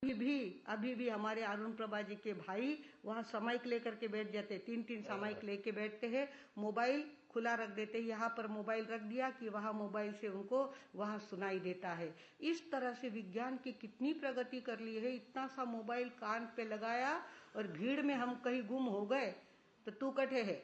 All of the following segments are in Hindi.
अभी भी हमारे अरुण प्रभा जी के भाई वहाँ सामायिक लेकर के बैठ जाते, 3-3 सामायिक लेके बैठते हैं, मोबाइल खुला रख देते हैं, यहाँ पर मोबाइल रख दिया कि वहाँ मोबाइल से उनको वहाँ सुनाई देता है। इस तरह से विज्ञान की कितनी प्रगति कर ली है। इतना सा मोबाइल कान पे लगाया और भीड़ में हम कहीं गुम हो गए तो तू कठे है,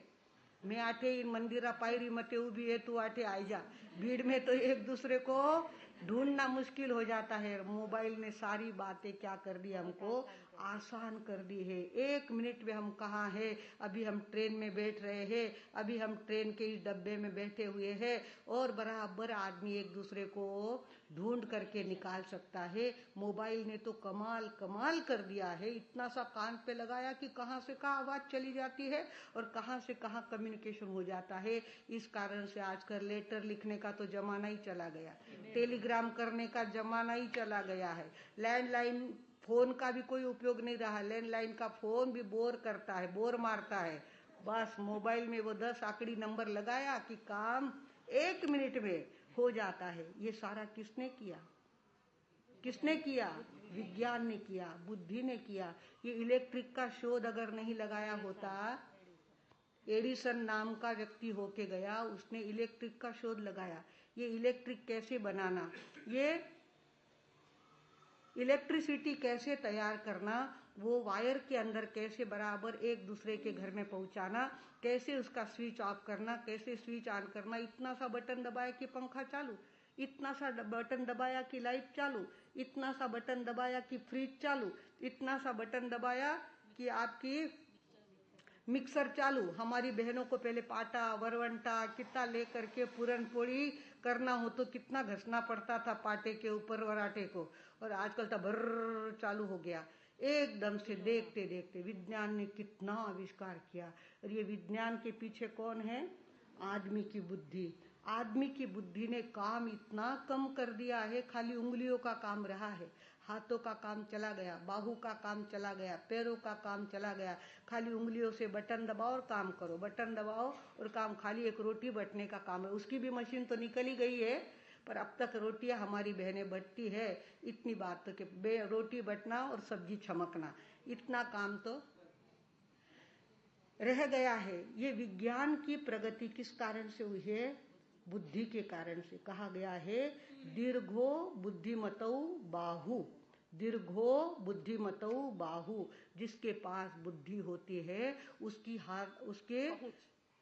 मैं आठे इन मंदिरा पायरी मते उभी है, तू आठे आई जा। भीड़ में तो एक दूसरे को ढूंढना मुश्किल हो जाता है। मोबाइल ने सारी बातें क्या कर दी, हमको आसान कर दी है। 1 मिनट में हम कहाँ हैं, अभी हम ट्रेन में बैठ रहे हैं, अभी हम ट्रेन के इस डब्बे में बैठे हुए हैं और बराबर आदमी एक दूसरे को ढूंढ करके निकाल सकता है। मोबाइल ने तो कमाल कमाल कर दिया है। इतना सा कान पे लगाया कि कहाँ से कहाँ आवाज चली जाती है और कहाँ से कहाँ कम्युनिकेशन हो जाता है। इस कारण से आजकल लेटर लिखने का तो जमाना ही चला गया, टेलीग्राम करने का जमाना ही चला गया है। लैंडलाइन फोन का भी कोई उपयोग नहीं रहा, लैंडलाइन का फोन भी बोर करता है, बोर मारता है। बस मोबाइल में वो 10 आंकड़ी नंबर लगाया कि काम 1 मिनट में हो जाता है। ये सारा किसने किया? किसने किया? विज्ञान ने किया, बुद्धि ने किया। ये इलेक्ट्रिक का शोध अगर नहीं लगाया होता, एडिसन नाम का व्यक्ति होके गया, उसने इलेक्ट्रिक का शोध लगाया। ये इलेक्ट्रिक कैसे बनाना, ये इलेक्ट्रिसिटी कैसे तैयार करना, वो वायर के अंदर कैसे बराबर एक दूसरे के घर में पहुंचाना, कैसे उसका स्विच ऑफ करना, कैसे स्विच ऑन करना। इतना सा बटन दबाया कि पंखा चालू, इतना सा बटन दबाया कि लाइट चालू, इतना सा बटन दबाया कि फ्रिज चालू, इतना सा बटन दबाया कि आपकी मिक्सर चालू। हमारी बहनों को पहले पाटा वरवंटा कितना लेकर के पूरन पोड़ी करना हो तो कितना घसना पड़ता था पाटे के ऊपर वराटे को, और आजकल तो भर्र चालू हो गया एकदम से। देखते देखते विज्ञान ने कितना आविष्कार किया। और ये विज्ञान के पीछे कौन है? आदमी की बुद्धि। आदमी की बुद्धि ने काम इतना कम कर दिया है, खाली उंगलियों का काम रहा है, हाथों का काम चला गया, बाहू का काम चला गया, पैरों का काम चला गया। खाली उंगलियों से बटन दबाओ और काम करो, बटन दबाओ और काम। खाली एक रोटी बटने का काम है, उसकी भी मशीन तो निकल ही गई है, पर अब तक रोटियां हमारी बहनें बटती है। इतनी बात तो कि रोटी बटना और सब्जी छमकना, इतना काम तो रह गया है। ये विज्ञान की प्रगति किस कारण से हुई है? बुद्धि के कारण से। कहा गया है दीर्घो बुद्धिमतौ बाहु, दीर्घो बुद्धिमतौ बाहु। जिसके पास बुद्धि होती है उसकी हाथ,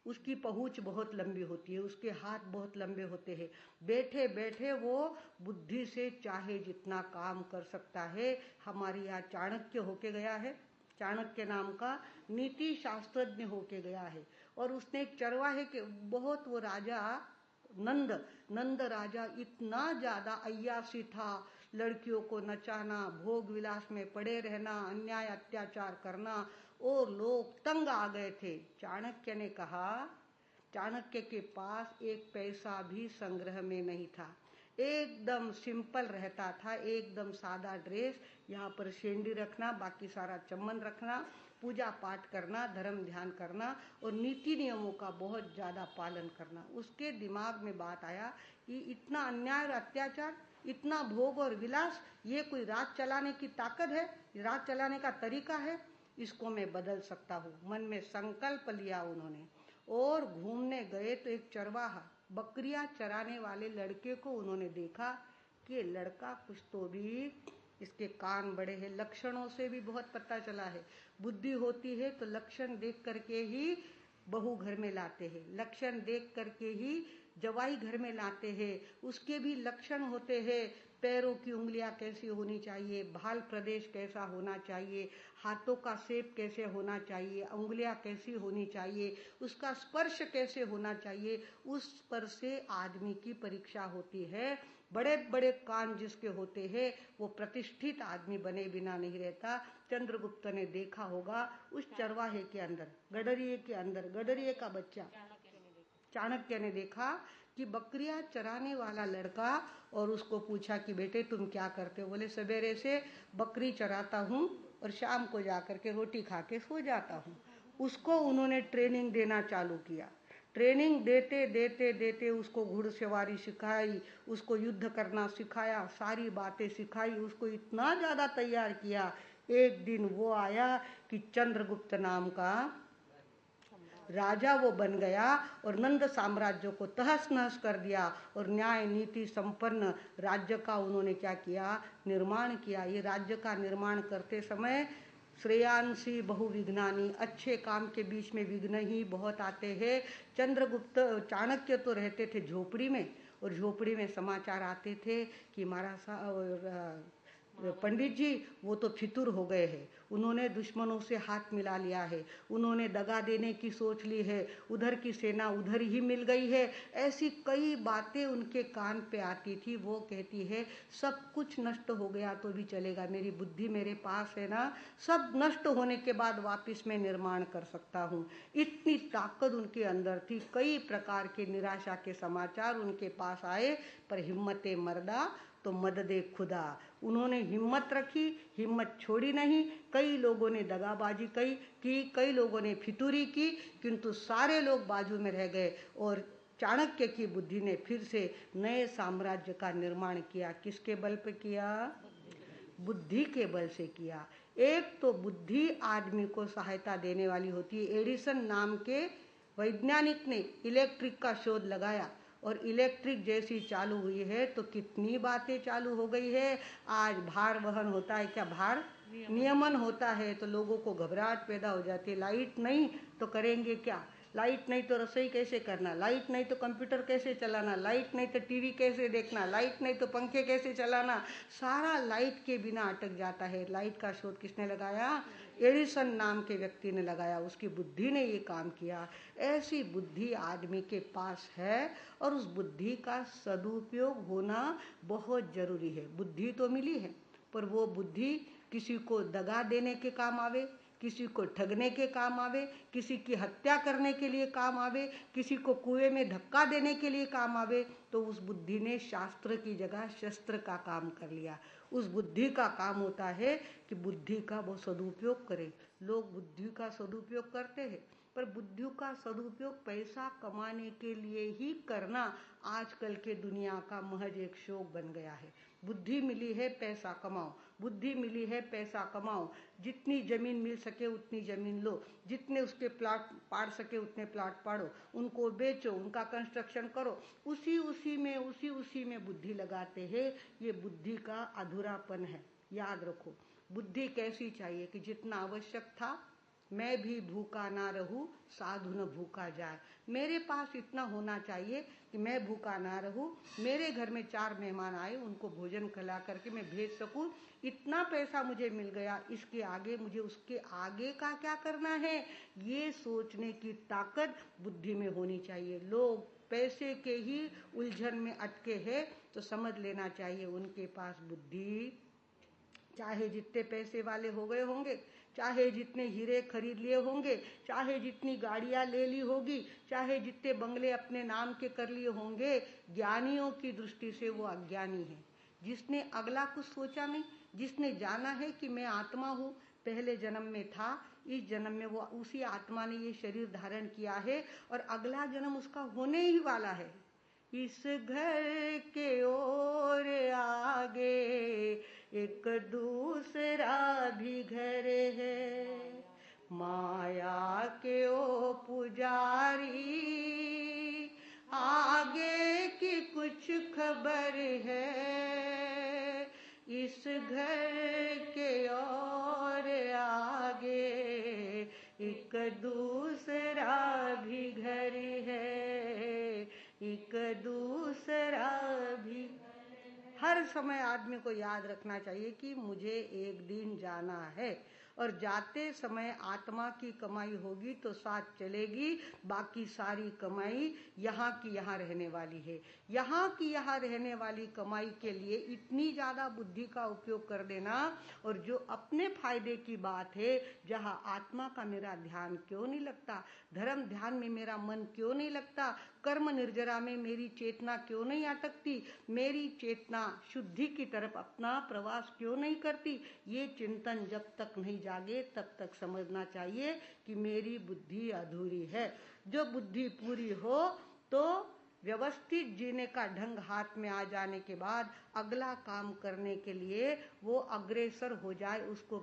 उसकी पहुंच बहुत लंबी होती है, उसके हाथ बहुत लंबे होते हैं। बैठे बैठे वो बुद्धि से चाहे जितना काम कर सकता है। हमारे यहाँ चाणक्य होके गया है, चाणक्य नाम का नीति शास्त्रज्ञ होके गया है, और उसने एक चरवाहे के बहुत, वो राजा नंद राजा इतना ज्यादा अय्यासी था, लड़कियों को नचाना, भोग विलास में पड़े रहना, अन्याय अत्याचार करना, और लोग तंग आ गए थे। चाणक्य ने कहा, चाणक्य के पास एक पैसा भी संग्रह में नहीं था, एकदम सिंपल रहता था, एकदम सादा ड्रेस, यहाँ पर शेंडी रखना, बाकी सारा चम्मन रखना, पूजा पाठ करना, धर्म ध्यान करना और नीति नियमों का बहुत ज्यादा पालन करना। उसके दिमाग में बात आया कि इतना अन्याय और अत्याचार, इतना भोग और विलास, ये कोई राज चलाने की ताकत है, राज चलाने का तरीका है, इसको मैं बदल सकता हूँ। मन में संकल्प लिया उन्होंने और घूमने गए तो एक चरवाहा बकरियां चराने वाले लड़के को उन्होंने देखा कि ये लड़का कुछ तो भी, इसके कान बड़े हैं, लक्षणों से भी बहुत पता चला है। बुद्धि होती है तो लक्षण देख करके ही बहू घर में लाते हैं, लक्षण देख करके ही जवाई घर में लाते हैं। उसके भी लक्षण होते हैं, पैरों की उंगलियां कैसी होनी चाहिए, भाल प्रदेश कैसा होना चाहिए, हाथों का शेप कैसे होना चाहिए, उंगलियां कैसी होनी चाहिए, उसका स्पर्श कैसे होना चाहिए, उस पर से आदमी की परीक्षा होती है। बड़े बड़े कान जिसके होते हैं वो प्रतिष्ठित आदमी बने बिना नहीं रहता। चंद्रगुप्त ने देखा होगा उस चरवाहे के अंदर, गडरिये के अंदर, गडरिये का बच्चा, चाणक्य ने देखा कि बकरियां चराने वाला लड़का, और उसको पूछा कि बेटे तुम क्या करते हो? बोले सवेरे से बकरी चराता हूँ और शाम को जाकर के रोटी खा के सो जाता हूँ। उसको उन्होंने ट्रेनिंग देना चालू किया, ट्रेनिंग देते देते देते उसको घुड़सवारी सिखाई, उसको युद्ध करना सिखाया, सारी बातें सिखाई, उसको इतना ज़्यादा तैयार किया। एक दिन वो आया कि चंद्रगुप्त नाम का राजा वो बन गया और नंद साम्राज्य को तहस नहस कर दिया और न्याय नीति संपन्न राज्य का उन्होंने क्या किया, निर्माण किया। ये राज्य का निर्माण करते समय श्रेयांसी बहुविघ्नानि, अच्छे काम के बीच में विघ्न ही बहुत आते हैं। चंद्रगुप्त चाणक्य तो रहते थे झोपड़ी में, और झोपड़ी में समाचार आते थे कि महाराज पंडित जी वो तो फितूर हो गए हैं, उन्होंने दुश्मनों से हाथ मिला लिया है, उन्होंने दगा देने की सोच ली है, उधर की सेना उधर ही मिल गई है। ऐसी कई बातें उनके कान पे आती थी। वो कहती है सब कुछ नष्ट हो गया तो भी चलेगा, मेरी बुद्धि मेरे पास है ना, सब नष्ट होने के बाद वापस मैं निर्माण कर सकता हूँ। इतनी ताकत उनके अंदर थी। कई प्रकार के निराशा के समाचार उनके पास आए, पर हिम्मते मर्दा तो मददे खुदा। उन्होंने हिम्मत रखी, हिम्मत छोड़ी नहीं। कई लोगों ने दगाबाजी की, कई लोगों ने फितूरी की, किंतु सारे लोग बाजू में रह गए और चाणक्य की बुद्धि ने फिर से नए साम्राज्य का निर्माण किया। किसके बल पे किया? बुद्धि के बल से किया। एक तो बुद्धि आदमी को सहायता देने वाली होती है। एडिसन नाम के वैज्ञानिक ने इलेक्ट्रिक का शोध लगाया और इलेक्ट्रिक जैसी चालू हुई है तो कितनी बातें चालू हो गई है। आज भार वहन होता है, क्या भार नियमन होता है, तो लोगों को घबराहट पैदा हो जाती है। लाइट नहीं तो करेंगे क्या, लाइट नहीं तो रसोई कैसे करना, लाइट नहीं तो कंप्यूटर कैसे चलाना, लाइट नहीं तो टीवी कैसे देखना, लाइट नहीं तो पंखे कैसे चलाना, सारा लाइट के बिना अटक जाता है। लाइट का शोध किसने लगाया? एडिसन नाम के व्यक्ति ने लगाया, उसकी बुद्धि ने ये काम किया। ऐसी बुद्धि आदमी के पास है और उस बुद्धि का सदुपयोग होना बहुत जरूरी है। बुद्धि तो मिली है, पर वो बुद्धि किसी को दगा देने के काम आवे, किसी को ठगने के काम आवे, किसी की हत्या करने के लिए काम आवे, किसी को कुएं में धक्का देने के लिए काम आवे, तो उस बुद्धि ने शास्त्र की जगह शस्त्र का काम कर लिया। उस बुद्धि का काम होता है कि बुद्धि का वो सदुपयोग करे। लोग बुद्धि का सदुपयोग करते हैं, पर बुद्धि का सदुपयोग पैसा कमाने के लिए ही करना आजकल के दुनिया का महज एक शौक बन गया है। बुद्धि मिली है पैसा कमाओ, बुद्धि मिली है पैसा कमाओ, जितनी जमीन मिल सके उतनी जमीन लो, जितने उसके प्लाट पाड़ सके उतने प्लाट पाड़ो, उनको बेचो, उनका कंस्ट्रक्शन करो, उसी में बुद्धि लगाते हैं। ये बुद्धि का अधूरापन है। याद रखो, बुद्धि कैसी चाहिए कि जितना आवश्यक था, मैं भी भूखा ना रहूं, साधु न भूखा जाए। मेरे पास इतना होना चाहिए कि मैं भूखा ना रहूं, मेरे घर में 4 मेहमान आए, उनको भोजन खिला करके मैं भेज सकूं। इतना पैसा मुझे मिल गया, इसके आगे मुझे उसके आगे का क्या करना है, ये सोचने की ताकत बुद्धि में होनी चाहिए। लोग पैसे के ही उलझन में अटके हैं, तो समझ लेना चाहिए उनके पास बुद्धि, चाहे जितने पैसे वाले हो गए होंगे, चाहे जितने हीरे खरीद लिए होंगे, चाहे जितनी गाड़ियां ले ली होगी, चाहे जितने बंगले अपने नाम के कर लिए होंगे, ज्ञानियों की दृष्टि से वो अज्ञानी है। जिसने अगला कुछ सोचा नहीं, जिसने जाना है कि मैं आत्मा हूँ, पहले जन्म में था, इस जन्म में वो उसी आत्मा ने ये शरीर धारण किया है और अगला जन्म उसका होने ही वाला है। इस घर के ओर आगे एक दूसरा भी घर है, माया के ओ पुजारी, आगे की कुछ खबर है। इस घर के और आगे एक दूसरा भी घर है, एक दूसरा भी। हर समय आदमी को याद रखना चाहिए कि मुझे एक दिन जाना है, और जाते समय आत्मा की कमाई होगी तो साथ चलेगी, बाकी सारी कमाई यहाँ की यहाँ रहने वाली है। यहाँ की यहाँ रहने वाली कमाई के लिए इतनी ज़्यादा बुद्धि का उपयोग कर देना, और जो अपने फायदे की बात है, जहाँ आत्मा का मेरा ध्यान क्यों नहीं लगता, धर्म ध्यान में मेरा मन क्यों नहीं लगता, कर्म निर्जरा में मेरी चेतना क्यों नहीं अटकती, मेरी चेतना शुद्धि की तरफ अपना प्रवास क्यों नहीं करती, ये चिंतन जब तक नहीं जागे तब तक समझना चाहिए कि मेरी बुद्धि अधूरी है। जो बुद्धि पूरी हो तो व्यवस्थित जीने का ढंग हाथ में आ जाने के बाद अगला काम करने के लिए वो अग्रसर हो जाए, उसको